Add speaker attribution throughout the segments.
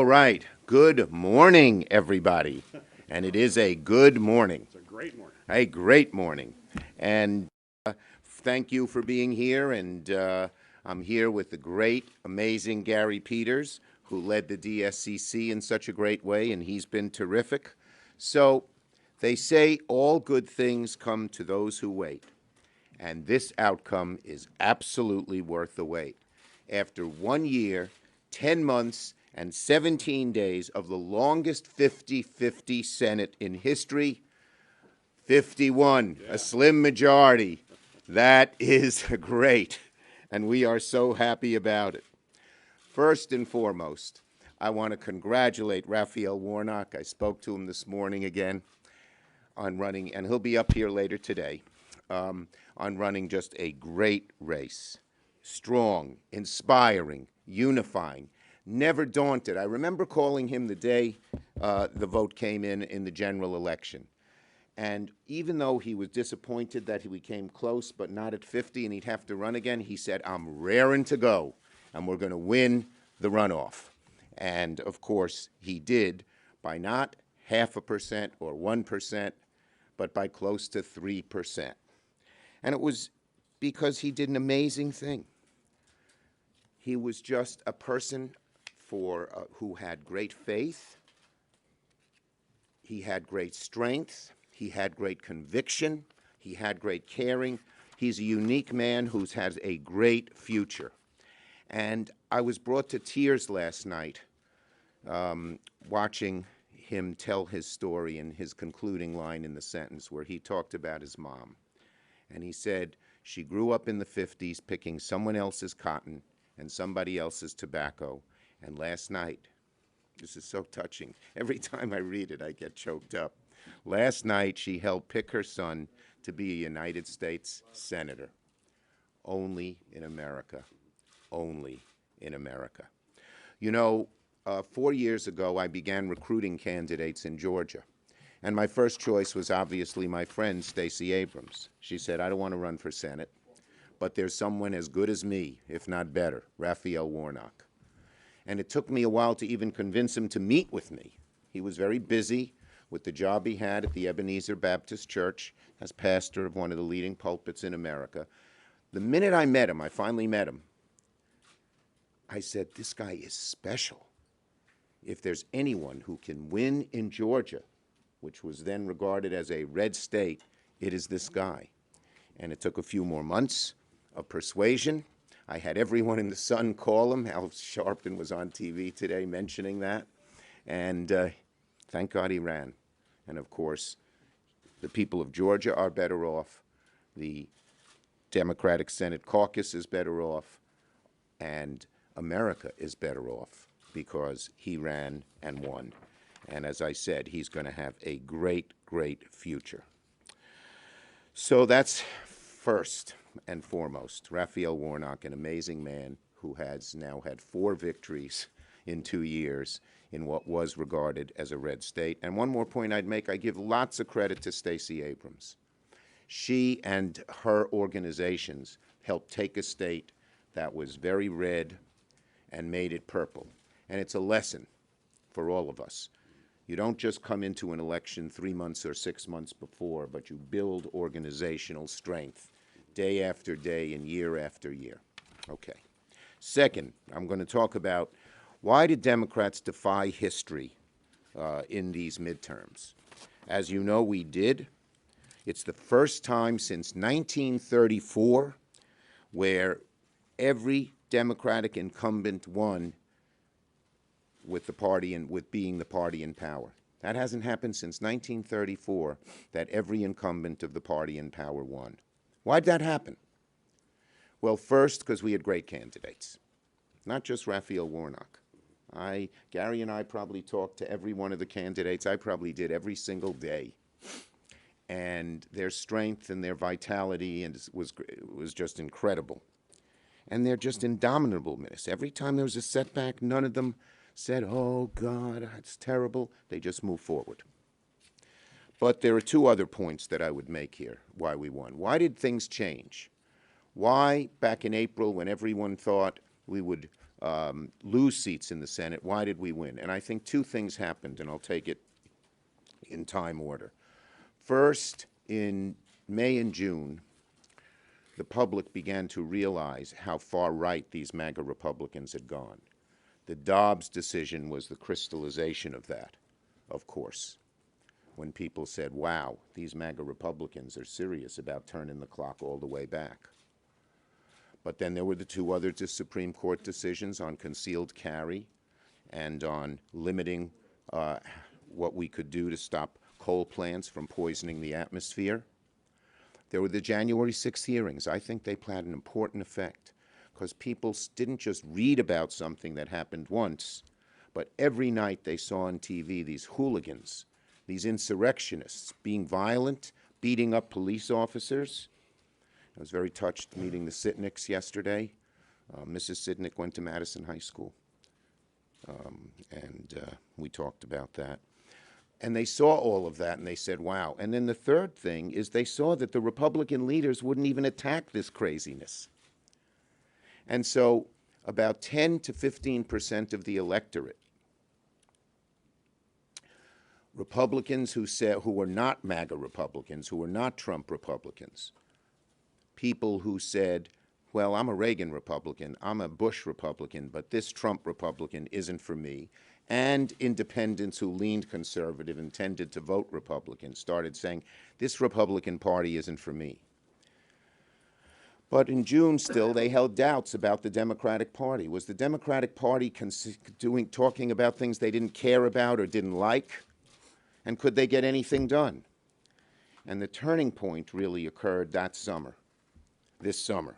Speaker 1: All right. Good morning, everybody. And it is a good morning.
Speaker 2: It's a great morning.
Speaker 1: A great morning. And thank you for being here. And I'm here with the great, amazing Gary Peters, who led the DSCC in such a great way, and he's been terrific. So they say all good things come to those who wait. And this outcome is absolutely worth the wait. After 1 year, 10 months, and 17 days of the longest 50-50 Senate in history, 51, a slim majority. That is great, and we are so happy about it. First and foremost, I want to congratulate Raphael Warnock. I spoke to him this morning again on running, and he'll be up here later today, on running just a great race. Strong, inspiring, unifying, never daunted. I remember calling him the day the vote came in the general election. And even though he was disappointed that he came close, but not at 50, and he'd have to run again, he said, I'm raring to go, and we're going to win the runoff. And, of course, he did by not 0.5% or 1%, but by close to 3%. And it was because he did an amazing thing. He was just a person who had great faith, he had great strength, he had great conviction, he had great caring. He's a unique man who has a great future. And I was brought to tears last night watching him tell his story in his concluding line in the sentence where he talked about his mom. And he said she grew up in the 50s picking someone else's cotton and somebody else's tobacco. And last night, this is so touching. Every time I read it, I get choked up. Last night, she helped pick her son to be a United States Senator. Only in America. Only in America. You know, 4 years ago, I began recruiting candidates in Georgia. And my first choice was obviously my friend, Stacey Abrams. She said, I don't want to run for Senate, but there's someone as good as me, if not better, Raphael Warnock. And it took me a while to even convince him to meet with me. He was very busy with the job he had at the Ebenezer Baptist Church as pastor of one of the leading pulpits in America. The minute I met him, I finally met him, I said, this guy is special. If there's anyone who can win in Georgia, which was then regarded as a red state, it is this guy. And it took a few more months of persuasion. I had everyone in the Sun call him. Al Sharpton was on TV today mentioning that. And thank God he ran. And, of course, the people of Georgia are better off. The Democratic Senate caucus is better off. And America is better off because he ran and won. And as I said, he's going to have a great, great future. So that's first and foremost. Raphael Warnock, an amazing man who has now had 4 victories in 2 years in what was regarded as a red state. And one more point I'd make, I give lots of credit to Stacey Abrams. She and her organizations helped take a state that was very red and made it purple. And it's a lesson for all of us. You don't just come into an election 3 months or 6 months before, but you build organizational strength day after day and year after year. Okay. Second, I'm going to talk about why did Democrats defy history in these midterms? As you know, we did. It's the first time since 1934 where every Democratic incumbent won with the party and with being the party in power. That hasn't happened since 1934, that every incumbent of the party in power won. Why'd that happen? Well, first, because we had great candidates, not just Raphael Warnock. Gary and I probably talked to every one of the candidates. I probably did every single day. And their strength and their vitality was just incredible. And they're just indomitable ministers. Every time there was a setback, none of them said, oh, God, it's terrible. They just moved forward. But there are 2 other points that I would make here, why we won. Why did things change? Why, back in April, when everyone thought we would lose seats in the Senate. Why did we win? And I think two things happened, and I'll take it in time order. First, in May and June, the public began to realize how far right these MAGA Republicans had gone. The Dobbs decision was the crystallization of that, of course, when people said, wow, these MAGA Republicans are serious about turning the clock all the way back. But then there were the two other Supreme Court decisions on concealed carry and on limiting what we could do to stop coal plants from poisoning the atmosphere. There were the January 6th hearings. I think they had an important effect because people didn't just read about something that happened once, but every night they saw on TV these hooligans, these insurrectionists being violent, beating up police officers. I was very touched meeting the Sitnicks yesterday. Mrs. Sitnick went to Madison High School, and we talked about that. And they saw all of that, and they said, wow. And then the third thing is they saw that the Republican leaders wouldn't even attack this craziness. And so about 10 to 15% of the electorate, Republicans who were not MAGA Republicans, who were not Trump Republicans, people who said, well, I'm a Reagan Republican, I'm a Bush Republican, but this Trump Republican isn't for me, and independents who leaned conservative and tended to vote Republican started saying, this Republican Party isn't for me. But in June still, they held doubts about the Democratic Party. Was the Democratic Party talking about things they didn't care about or didn't like? And could they get anything done? And the turning point really occurred that summer, this summer,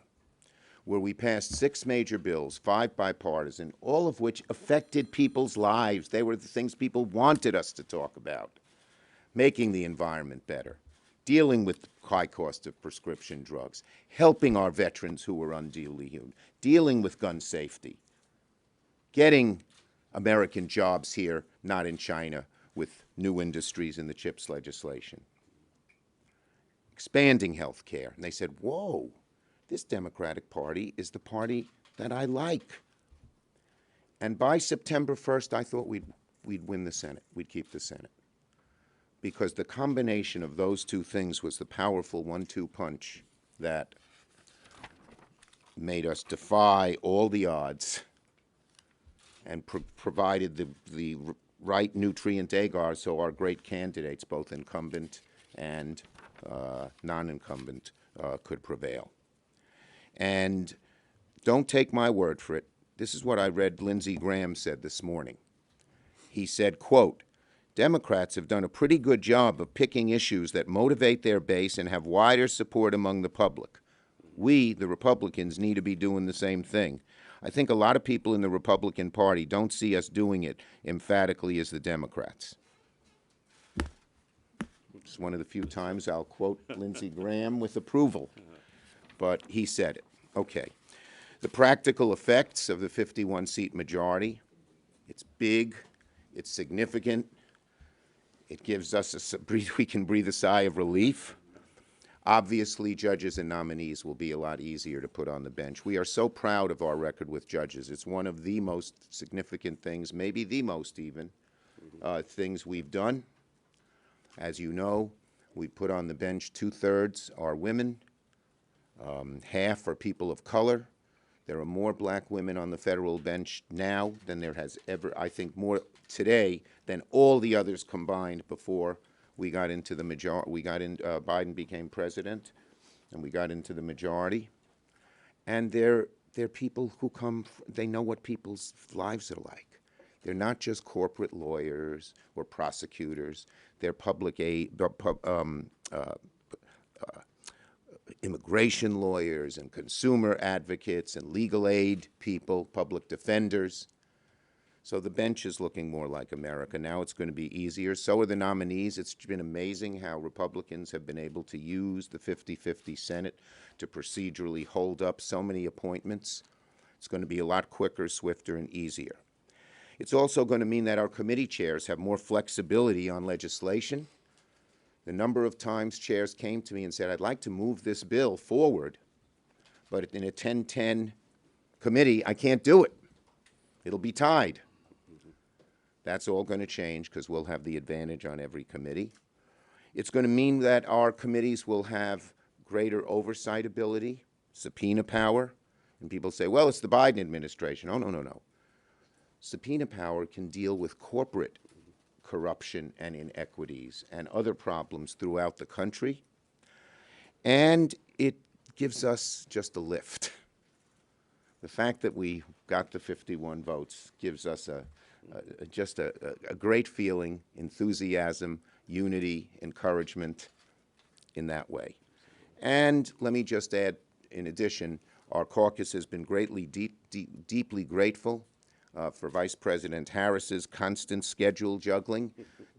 Speaker 1: where we passed 6 major bills, 5 bipartisan, all of which affected people's lives. They were the things people wanted us to talk about. Making the environment better, dealing with the high cost of prescription drugs, helping our veterans who were unduly human, dealing with gun safety, getting American jobs here, not in China, with new industries in the CHIPS legislation, expanding health care. And they said, whoa, this Democratic Party is the party that I like. And by September 1st, I thought we'd win the Senate. We'd keep the Senate. Because the combination of those two things was the powerful 1-2 punch that made us defy all the odds and provided the right nutrient agar so our great candidates, both incumbent and non-incumbent, could prevail. And don't take my word for it. This is what I read Lindsey Graham said this morning. He said, quote, Democrats have done a pretty good job of picking issues that motivate their base and have wider support among the public. We, the Republicans, need to be doing the same thing. I think a lot of people in the Republican Party don't see us doing it emphatically as the Democrats. It's one of the few times I'll quote Lindsey Graham with approval. But he said it. Okay. The practical effects of the 51-seat majority, it's big, it's significant, it gives us we can breathe a sigh of relief. Obviously, judges and nominees will be a lot easier to put on the bench. We are so proud of our record with judges. It's one of the most significant things, maybe the most even, things we've done. As you know, we put on the bench 2/3 are women. Half are people of color. There are more black women on the federal bench now than there has ever, I think more today than all the others combined before we got into the majority. Biden became president, and we got into the majority. And they're people who they know what people's lives are like. They're not just corporate lawyers or prosecutors. They're public aid, immigration lawyers and consumer advocates and legal aid people, public defenders. So the bench is looking more like America. Now it's going to be easier. So are the nominees. It's been amazing how Republicans have been able to use the 50-50 Senate to procedurally hold up so many appointments. It's going to be a lot quicker, swifter, and easier. It's also going to mean that our committee chairs have more flexibility on legislation. The number of times chairs came to me and said, I'd like to move this bill forward, but in a 10-10 committee, I can't do it. It'll be tied. That's all going to change because we'll have the advantage on every committee. It's going to mean that our committees will have greater oversight ability, subpoena power. And people say, well, it's the Biden administration. Oh, no, no, no. Subpoena power can deal with corporate corruption and inequities and other problems throughout the country. And it gives us just a lift. The fact that we got the 51 votes gives us just a great feeling, enthusiasm, unity, encouragement in that way. And let me just add, in addition, our caucus has been deeply grateful for Vice President Harris's constant schedule juggling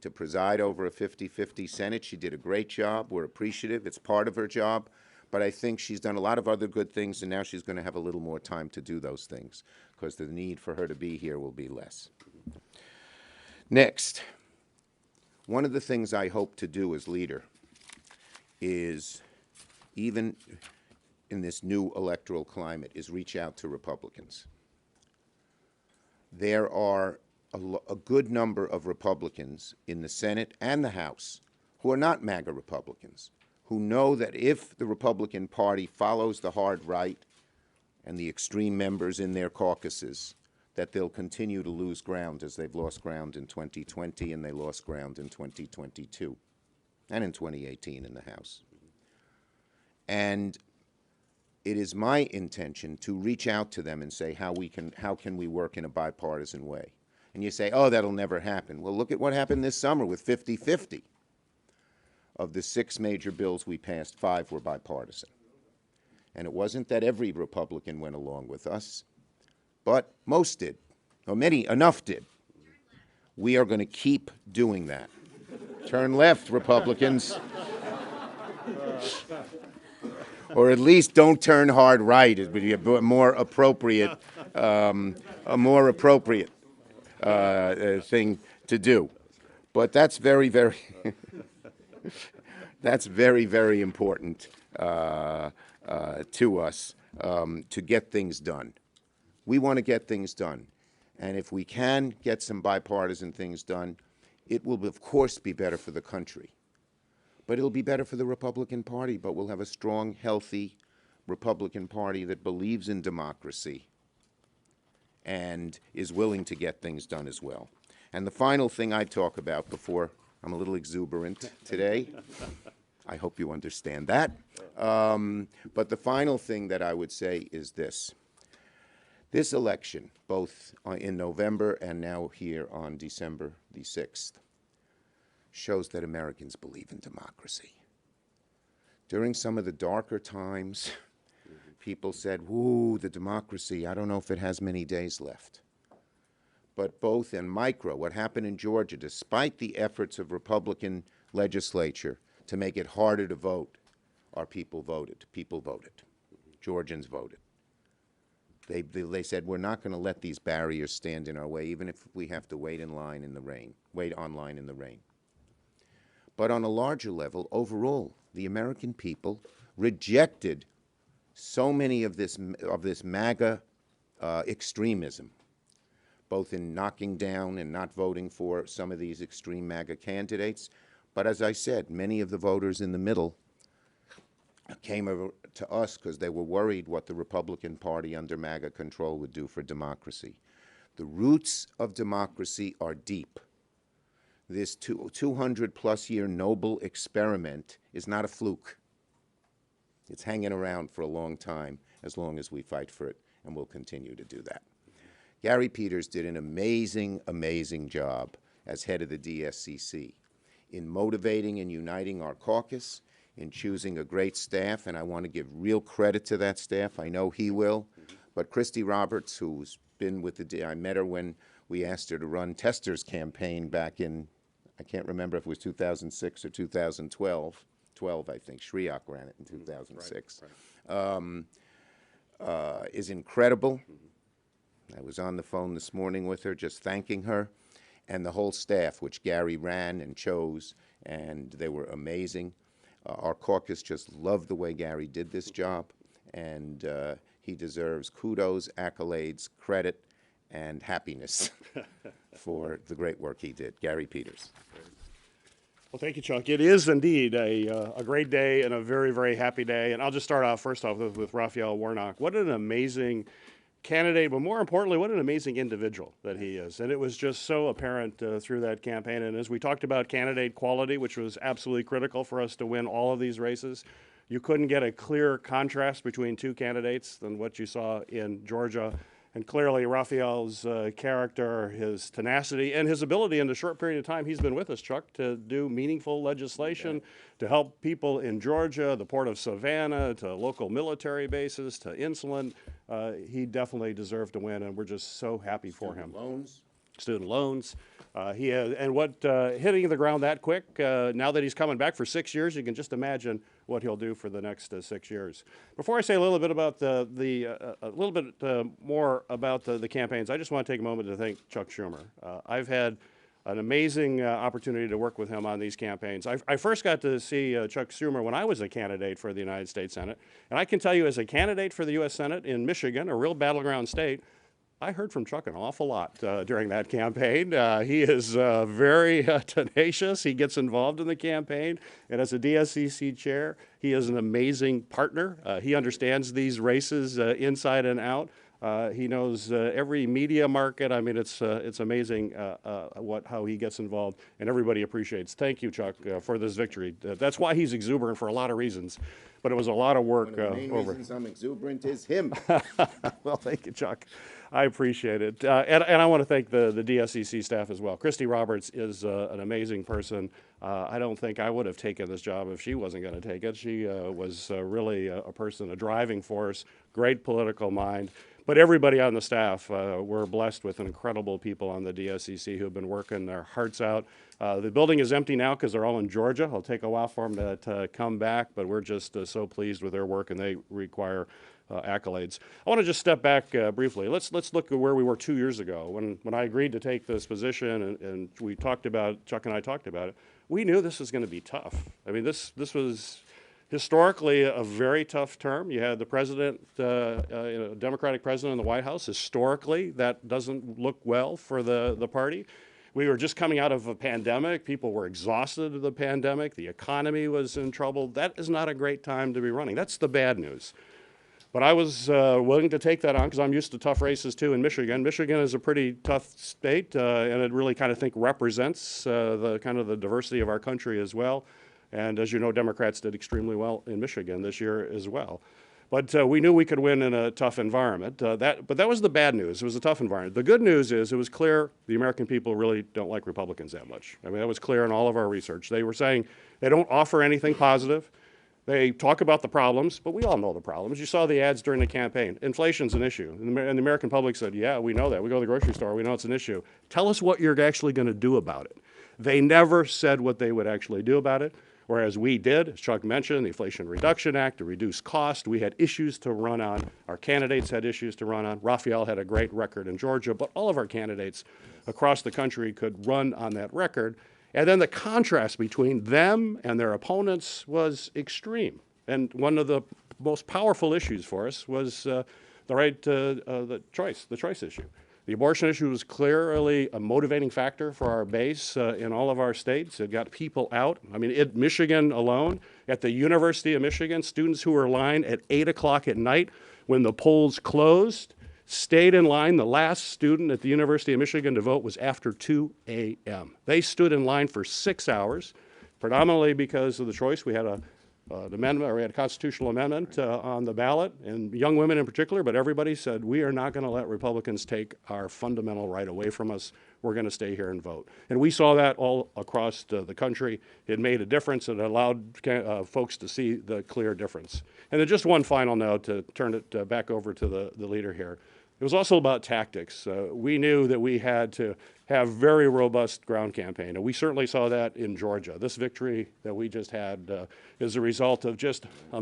Speaker 1: to preside over a 50-50 Senate. She did a great job. We're appreciative. It's part of her job. But I think she's done a lot of other good things, and now she's going to have a little more time to do those things because the need for her to be here will be less. Next, one of the things I hope to do as leader is, even in this new electoral climate, is reach out to Republicans. There are a good number of Republicans in the Senate and the House who are not MAGA Republicans, who know that if the Republican Party follows the hard right and the extreme members in their caucuses, that they'll continue to lose ground as they've lost ground in 2020 and they lost ground in 2022 and in 2018 in the House. And it is my intention to reach out to them and say how can we work in a bipartisan way. And you say, oh, that'll never happen. Well, look at what happened this summer with 50-50. Of the 6 major bills we passed, 5 were bipartisan. And it wasn't that every Republican went along with us, but most did, or enough did. We are going to keep doing that. Turn left, Republicans. Or at least don't turn hard right. It would be a more appropriate, thing to do. But that's very, very, that's very, very important to us to get things done. We want to get things done. And if we can get some bipartisan things done, it will, of course, be better for the country. But it'll be better for the Republican Party, but we'll have a strong, healthy Republican Party that believes in democracy and is willing to get things done as well. And the final thing I talk about before I'm a little exuberant today, I hope you understand that. But the final thing that I would say is this. This election, both in November and now here on December the 6th, shows that Americans believe in democracy. During some of the darker times, people said, woo, the democracy, I don't know if it has many days left. But both in micro, what happened in Georgia, despite the efforts of Republican legislature to make it harder to vote, our people voted. People voted. Georgians voted. They said, we're not going to let these barriers stand in our way, even if we have to wait online in the rain. But on a larger level, overall, the American people rejected so many of this MAGA extremism, both in knocking down and not voting for some of these extreme MAGA candidates. But as I said, many of the voters in the middle came over to us because they were worried what the Republican Party under MAGA control would do for democracy. The roots of democracy are deep. This 200-plus year noble experiment is not a fluke. It's hanging around for a long time, as long as we fight for it, and we'll continue to do that. Gary Peters did an amazing, amazing job as head of the DSCC in motivating and uniting our caucus, in choosing a great staff, and I want to give real credit to that staff. I know he will. But Christy Roberts, who's been with the I met her when we asked her to run Tester's campaign back in, I can't remember if it was 2006 or 2012. 12, I think. Shriock ran it in 2006. Right. Is incredible. I was on the phone this morning with her, just thanking her, and the whole staff, which Gary ran and chose, and they were amazing. Our caucus just loved the way Gary did this job, and he deserves kudos, accolades, credit, and happiness for the great work he did. Gary Peters.
Speaker 2: Well, thank you, Chuck. It is indeed a great day and a very, very happy day. And I'll just start off first off with Raphael Warnock. What an amazing candidate, but more importantly, what an amazing individual that he is. And it was just so apparent through that campaign. And as we talked about candidate quality, which was absolutely critical for us to win all of these races, you couldn't get a clearer contrast between two candidates than what you saw in Georgia. And clearly, Raphael's character, his tenacity, and his ability in the short period of time he's been with us, Chuck, to do meaningful legislation, to help people in Georgia, the port of Savannah, to local military bases, to insulin. He definitely deserved to win, and we're just so happy for him. Student loans. Hitting the ground that quick, now that he's coming back for 6 years, you can just imagine what he'll do for the next 6 years. Before I say a little bit about more about the campaigns, I just want to take a moment to thank Chuck Schumer. I've had an amazing opportunity to work with him on these campaigns. I first got to see Chuck Schumer when I was a candidate for the United States Senate, and I can tell you, as a candidate for the U.S. Senate in Michigan, a real battleground state, I heard from Chuck an awful lot during that campaign. He is very tenacious. He gets involved in the campaign. And as a DSCC chair, he is an amazing partner. He understands these races inside and out. He knows every media market. I mean, it's amazing how he gets involved, and everybody appreciates. Thank you, Chuck, for this victory. That's why he's exuberant for a lot of reasons, but it was a lot of work.
Speaker 1: One of the main reasons I'm exuberant is him.
Speaker 2: Well, thank you, Chuck. I appreciate it. And I want to thank the DSCC staff as well. Christy Roberts is an amazing person. I don't think I would have taken this job if she wasn't going to take it. She was really a person, a driving force, great political mind. But everybody on the staff, we're blessed with incredible people on the DSCC who have been working their hearts out. The building is empty now because they're all in Georgia. It'll take a while for them to come back, but we're just so pleased with their work, and they require accolades. I want to just step back briefly. Let's look at where we were 2 years ago. When I agreed to take this position, and we talked about, Chuck and I talked about it, we knew this was going to be tough. I mean, this was historically a very tough term. You had the president, Democratic president in the White House. Historically, that doesn't look well for the party. We were just coming out of a pandemic. People were exhausted of the pandemic. The economy was in trouble. That is not a great time to be running. That's the bad news. But I was willing to take that on because I'm used to tough races too in Michigan. Michigan is a pretty tough state, and it really kind of represents the kind of the diversity of our country as well. And as you know, Democrats did extremely well in Michigan this year as well. But we knew we could win in a tough environment. But that was the bad news. It was a tough environment. The good news is it was clear the American people really don't like Republicans that much. I mean, that was clear in all of our research. They were saying they don't offer anything positive. They talk about the problems, but we all know the problems. You saw the ads during the campaign. Inflation's an issue. And the American public said, yeah, we know that. We go to the grocery store. We know it's an issue. Tell us what you're actually going to do about it. They never said what they would actually do about it, whereas we did, as Chuck mentioned, the Inflation Reduction Act to reduce cost. We had issues to run on. Our candidates had issues to run on. Raphael had a great record in Georgia, but all of our candidates across the country could run on that record. And then the contrast between them and their opponents was extreme. And one of the most powerful issues for us was the choice issue. The abortion issue was clearly a motivating factor for our base in all of our states. It got people out. I mean, in Michigan alone, at the University of Michigan, students who were in line at 8 o'clock at night when the polls closed stayed in line. The last student at the University of Michigan to vote was after 2 a.m. They stood in line for 6 hours, predominantly because of the choice. We had an amendment, or we had a constitutional amendment on the ballot, and young women in particular, but everybody said, we are not going to let Republicans take our fundamental right away from us. We're going to stay here and vote. And we saw that all across the country. It made a difference. It allowed folks to see the clear difference. And then just one final note to turn it back over to the leader here. It was also about tactics. We knew that we had to have very robust ground campaign, and we certainly saw that in Georgia. This victory that we just had is a result of just an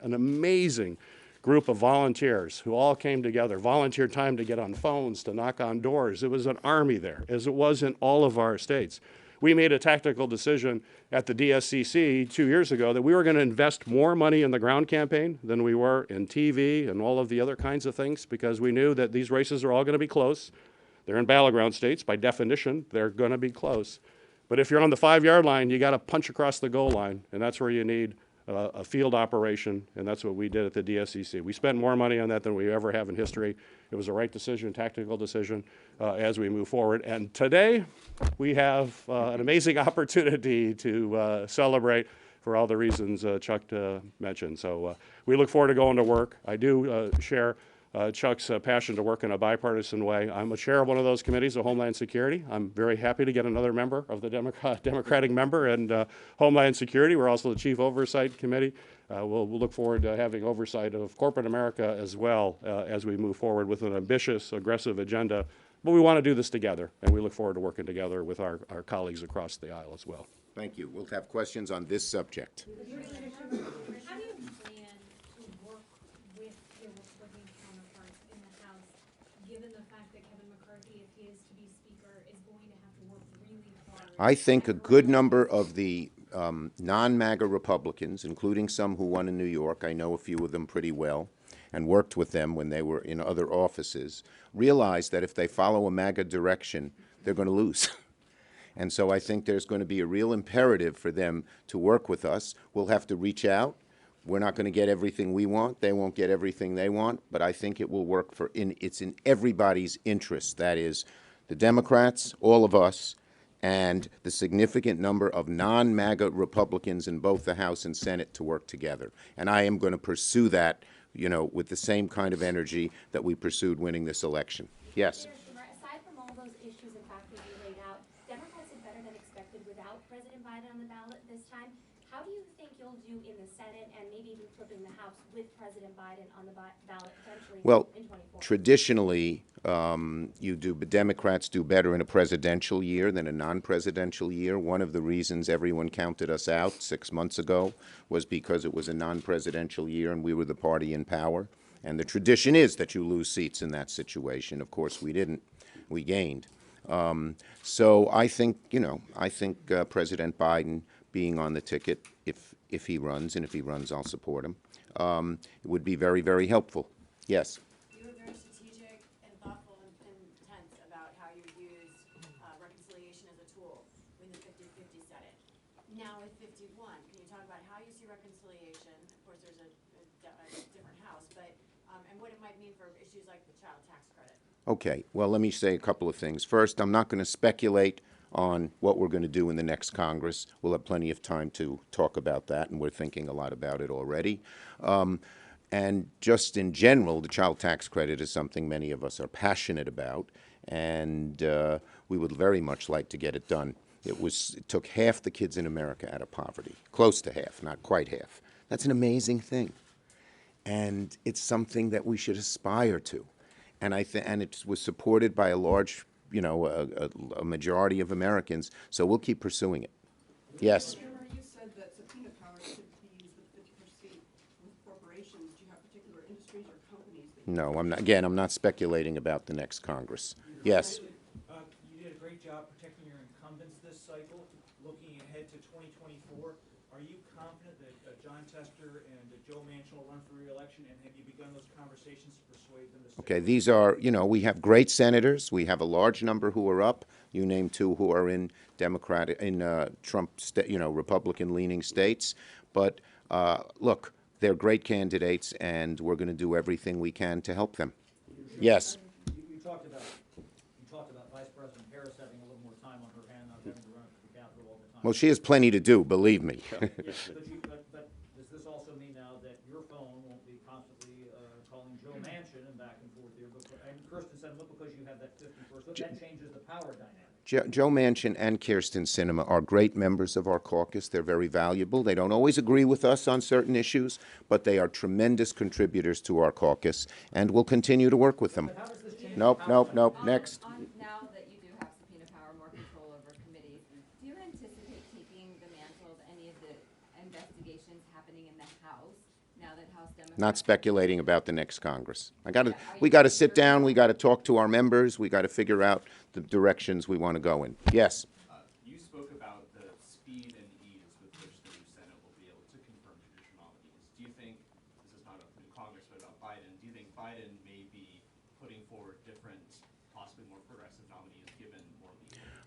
Speaker 2: amazing group of volunteers who all came together, volunteered time to get on phones, to knock on doors. It was an army there, as it was in all of our states. we made a tactical decision at the DSCC 2 years ago that we were going to invest more money in the ground campaign than we were in TV and all of the other kinds of things, because we knew that these races are all going to be close. They're in battleground states. By definition, they're going to be close. But if you're on the 5-yard line, you got to punch across the goal line, and that's where you need a field operation, and that's what we did at the DSCC. We spent more money on that than we ever have in history. It was a right decision, tactical decision as we move forward. And today, we have an amazing opportunity to celebrate for all the reasons Chuck mentioned. So we look forward to going to work. I do share Chuck's passion to work in a bipartisan way. I'm a chair of one of those committees, of Homeland Security. I'm very happy to get another member of the Democratic member and Homeland Security. We're also the Chief Oversight Committee. We'll look forward to having oversight of corporate America as well as we move forward with an ambitious, aggressive agenda. But we want to do this together, and we look forward to working together with our colleagues across the aisle as well.
Speaker 1: Thank you. We'll have questions on this subject.
Speaker 3: How do you plan to work with your Republican counterparts in the House, given the fact that Kevin McCarthy, if he is to be Speaker, is going to have to work really hard?
Speaker 1: I think a good number of the non-MAGA Republicans, including some who won in New York, I know a few of them pretty well, and worked with them when they were in other offices, realize that if they follow a MAGA direction, they're going to lose. And so I think there's going to be a real imperative for them to work with us. We'll have to reach out. We're not going to get everything we want. They won't get everything they want. But I think it will work it's in everybody's interest. That is, the Democrats, all of us, and the significant number of non-MAGA Republicans in both the House and Senate to work together. And I am going to pursue that, with the same kind of energy that we pursued winning this election. Yes.
Speaker 4: Schumer, aside from all those issues and factors you laid out, Democrats did better than expected without President Biden on the ballot this time. How do you think you'll do in the Senate and maybe even flipping the House with President Biden on the ballot potentially in 24?
Speaker 1: Traditionally, Democrats do better in a presidential year than a non-presidential year. One of the reasons everyone counted us out 6 months ago was because it was a non-presidential year and we were the party in power. And the tradition is that you lose seats in that situation. Of course, we didn't. We gained. So I think, President Biden being on the ticket, if he runs, and if he runs, I'll support him, it would be very, very helpful. Yes.
Speaker 5: You were very strategic and thoughtful and intense about how you use reconciliation as a tool when the 50-50 Senate. Now with 51, can you talk about how you see reconciliation? Of course, there's a different House, but and what it might mean for issues like the child tax credit.
Speaker 1: Okay. Well, let me say a couple of things. First, I'm not going to speculate on what we're going to do in the next Congress. We'll have plenty of time to talk about that, and we're thinking a lot about it already. And just in general, the child tax credit is something many of us are passionate about, and we would very much like to get it done. It took half the kids in America out of poverty, close to half, not quite half. That's an amazing thing, and it's something that we should aspire to. And it was supported by a large, a majority of Americans. So we'll keep pursuing it. Yes.
Speaker 6: Schumer, you said that subpoena power should be used with 50% with corporations. Do you have particular industries or companies?
Speaker 1: No, I'm not. Again, I'm not speculating about the next Congress. Yes.
Speaker 7: You did a great job protecting your incumbents this cycle. Looking ahead to 2024, are you confident that John Tester and Joe Manchin will run for re-election, and have you begun those conversations to persuade them to stay?
Speaker 1: Okay, these are, we have great senators. We have a large number who are up. You named two who are in Trump, Republican-leaning states. But look, they're great candidates, and we're going to do everything we can to help them. Yes.
Speaker 7: You talked about Vice President Harris having a little more time on her hand, not having to run for the Capitol all the time.
Speaker 1: Well, she has plenty to do, believe me.
Speaker 7: But does this also mean now that your phone won't be constantly calling Joe Manchin and back and forth here? And Kirsten Sinema, because you have that 51st, but that changes the power dynamic.
Speaker 1: Joe Manchin and Kirsten Sinema are great members of our caucus. They're very valuable. They don't always agree with us on certain issues, but they are tremendous contributors to our caucus, and we'll continue to work with them.
Speaker 7: But how does this change?
Speaker 1: Nope. Next.
Speaker 8: Now that you do have subpoena power, more control over committees, do you anticipate taking the mantle of any of the investigations happening in the House now that House Democrats?
Speaker 1: Not speculating about the next Congress. We got to sit down. We got to talk to our members. We got to figure out the directions we want to go in. Yes.
Speaker 9: You spoke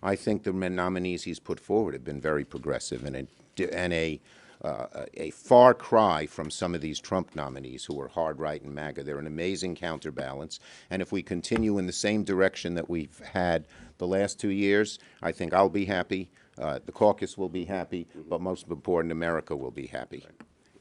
Speaker 1: I think the nominees he's put forward have been very progressive and a far cry from some of these Trump nominees who are hard right and MAGA. They're an amazing counterbalance. And if we continue in the same direction that we've had the last 2 years, I think I'll be happy, the caucus will be happy, but most important, America will be happy.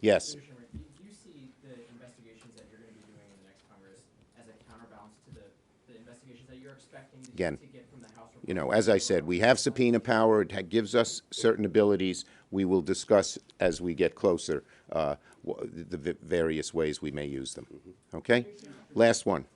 Speaker 1: Yes?
Speaker 9: Mr. Schumer, do you see the investigations that you're going to be doing in the next Congress as a counterbalance to the investigations that you're expecting to
Speaker 1: Again,
Speaker 9: get from the House?
Speaker 1: You know, as I said, we have subpoena power. It gives us certain abilities. We will discuss as we get closer the various ways we may use them. Okay? Last one.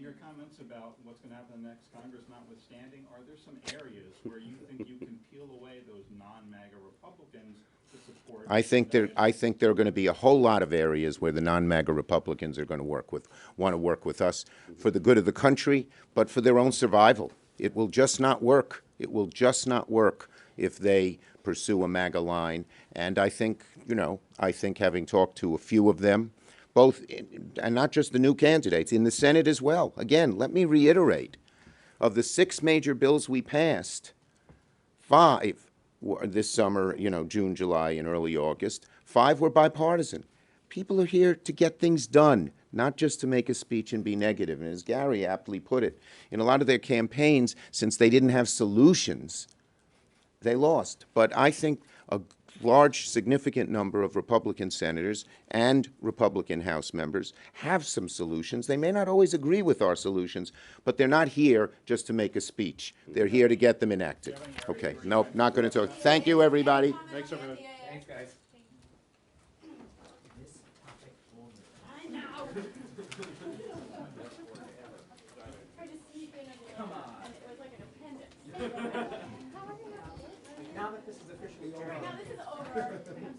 Speaker 10: Your comments about what's going to happen in the next Congress notwithstanding, are there some areas where you think you can peel away those non-MAGA Republicans to support?
Speaker 1: I think there are going to be a whole lot of areas where the non-MAGA Republicans are going to want to work with us for the good of the country, but for their own survival. It will just not work. It will just not work if they pursue a MAGA line. And I think, you know, having talked to a few of them, and not just the new candidates, in the Senate as well. Again, let me reiterate, of the 6 major bills we passed, 5 were this summer, you know, June, July, and early August, 5 were bipartisan. People are here to get things done, not just to make a speech and be negative. And as Gary aptly put it, in a lot of their campaigns, since they didn't have solutions, they lost. But I think a large, significant number of Republican senators and Republican House members have some solutions. They may not always agree with our solutions, but they're not here just to make a speech. They're here to get them enacted. Okay, nope, not going to talk. Thank you, everybody.
Speaker 2: Thanks, everybody.
Speaker 9: Thanks, guys.
Speaker 5: I know. Tried to sneak in and it was like an appendix.
Speaker 9: Now that this is officially over.
Speaker 5: Now this is over. I'm